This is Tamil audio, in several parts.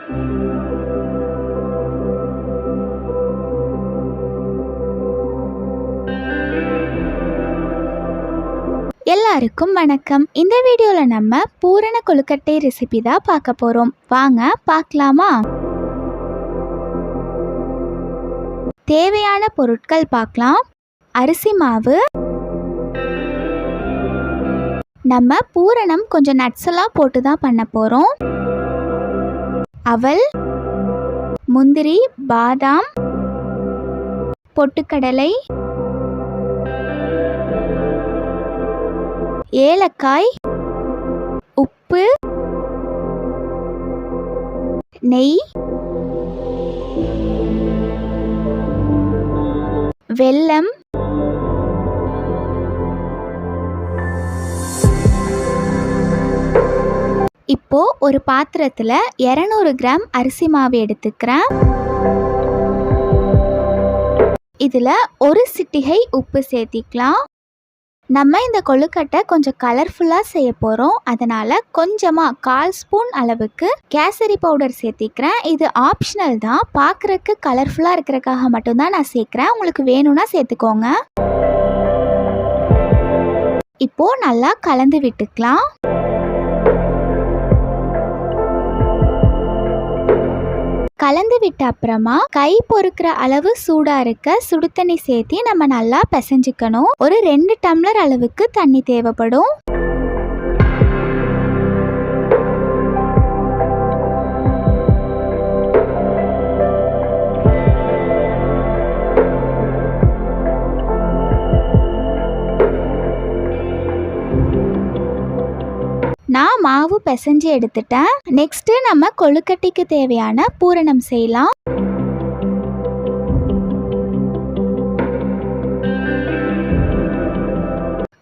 எல்லாருக்கும் வணக்கம். இந்த வீடியோல நம்ம பூரண கொழுக்கட்டை ரெசிபி தான் பார்க்க போறோம். வாங்க பார்க்கலாமா? தேவையான பொருட்கள் பார்க்கலாம். அரிசி மாவு, நம்ம பூரணம் கொஞ்சம் நட்ஸ் எல்லாம் போட்டு தான் பண்ண போறோம். அவல், முந்திரி, பாதாம், பொட்டுக்கடலை, ஏலக்காய், உப்பு, நெய், வெல்லம், இப்போ ஒரு பாத்திரத்துல 200 கிராம் அரிசி மாவு எடுத்துக்கிறேன். இதுல ஒரு சிட்டிகை உப்பு சேர்த்திக்கலாம். நம்ம இந்த கொழுக்கட்டை கொஞ்சம் கலர்ஃபுல்லாக செய்ய போகிறோம். அதனால் கொஞ்சமாக 1/4 ஸ்பூன் அளவுக்கு கேசரி பவுடர் சேர்த்திக்கிறேன். இது ஆப்ஷனல் தான், பார்க்குறக்கு கலர்ஃபுல்லாக இருக்கிறதுக்காக மட்டும்தான் நான் சேர்க்குறேன். உங்களுக்கு வேணும்னா சேர்த்துக்கோங்க. இப்போது நல்லா கலந்து விட்டுக்கலாம். கலந்து விட்ட அப்புறமா கை பொறுக்கிற அளவு சூடாக இருக்க சுடு தண்ணி சேர்த்து நம்ம நல்லா பிசைஞ்சிக்கணும். ஒரு 2 டம்ளர் அளவுக்கு தண்ணி தேவைப்படும். நான் மாவு பிசைஞ்சு எடுத்துட்டேன். நெக்ஸ்ட் நம்ம கொழுக்கட்டைக்கு தேவையான பூரணம் செய்யலாம்.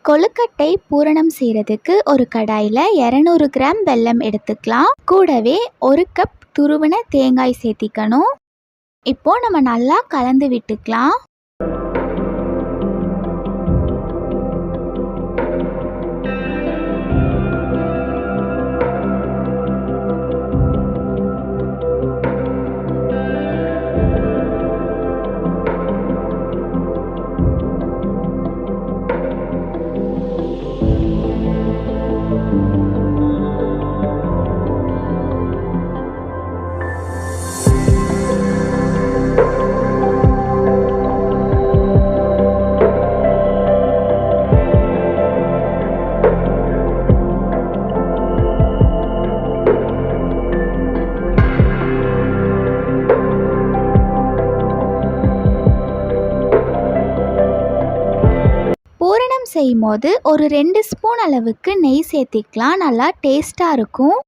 கொழுக்கட்டை பூரணம் செய்யறதுக்கு ஒரு கடாயில் 200 கிராம் வெல்லம் எடுத்துக்கலாம். கூடவே 1 கப் துருவின தேங்காய் சேர்த்திக்கணும். இப்போ நம்ம நல்லா கலந்து விட்டுக்கலாம். பூரணம் செய்யும் போது ஒரு 2 ஸ்பூன் அளவுக்கு நெய் சேர்த்திக்கலாம். நல்லா டேஸ்டாக இருக்கும்.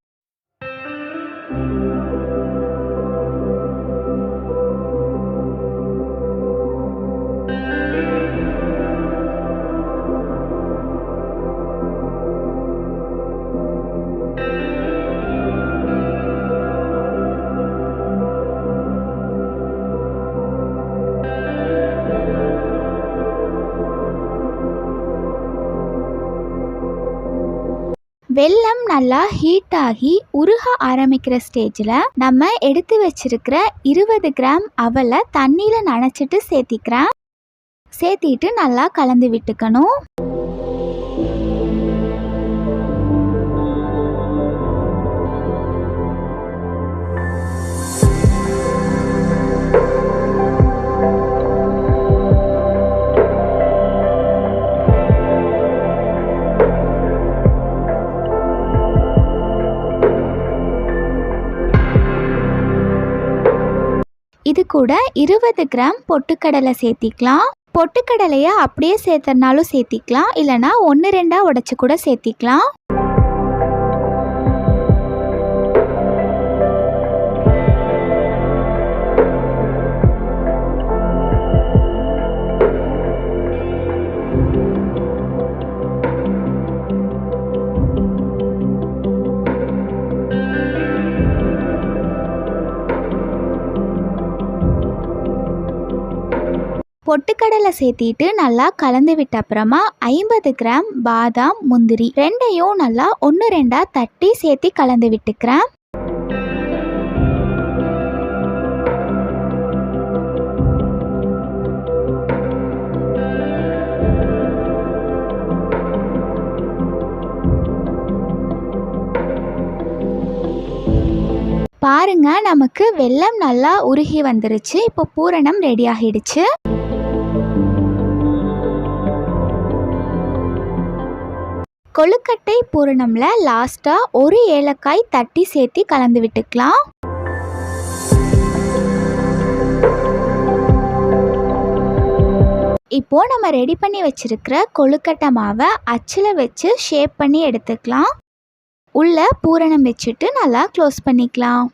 வெல்லம் நல்லா ஹீட் ஆகி உருக ஆரம்பிக்கிற ஸ்டேஜில் நம்ம எடுத்து வச்சிருக்கிற 20 கிராம் அவலை தண்ணியில் நனைச்சிட்டு சேர்த்திட்டு நல்லா கலந்து விட்டுக்கணும். இது கூட 20 கிராம் பொட்டுக்கடலை சேர்த்திக்கலாம். பொட்டுக்கடலையை அப்படியே சேர்த்தனாலும் சேர்த்திக்கலாம், இல்லைனா 1-2 உடைச்சு கூட சேர்த்திக்கலாம். பொட்டுக்கடலை சேர்த்திட்டு நல்லா கலந்து விட்ட அப்புறமா 50 கிராம் பாதாம், முந்திரி ரெண்டையும் நல்லா 1-2 தட்டி சேர்த்து கலந்து விட்டுக்கிறேன். பாருங்க, நமக்கு வெல்லம் நல்லா உருகி வந்துருச்சு. இப்போ பூரணம் ரெடி ஆகிடுச்சு. கொழுக்கட்டை பூரணம்ல லாஸ்டா ஒரு ஏலக்காய் தட்டி சேர்த்து கலந்து விட்டுக்கலாம். இப்போ நம்ம ரெடி பண்ணி வச்சிருக்கிற கொழுக்கட்டை மாவை அச்சில் வச்சு ஷேப் பண்ணி எடுத்துக்கலாம். உள்ள பூரணம் வச்சுட்டு நல்லா க்ளோஸ் பண்ணிக்கலாம்.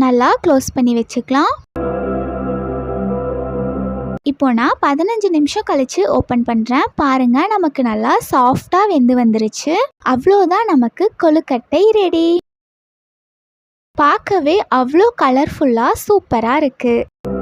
நல்லா க்ளோஸ் பண்ணி வச்சுக்கலாம். இப்போ நான் 15 நிமிஷம் கழிச்சு ஓப்பன் பண்ணுறேன். பாருங்க, நமக்கு நல்லா சாஃப்டாக வெந்து வந்துருச்சு. அவ்வளோதான், நமக்கு கொழுக்கட்டை ரெடி. பார்க்கவே அவ்வளோ கலர்ஃபுல்லாக சூப்பராக இருக்குது.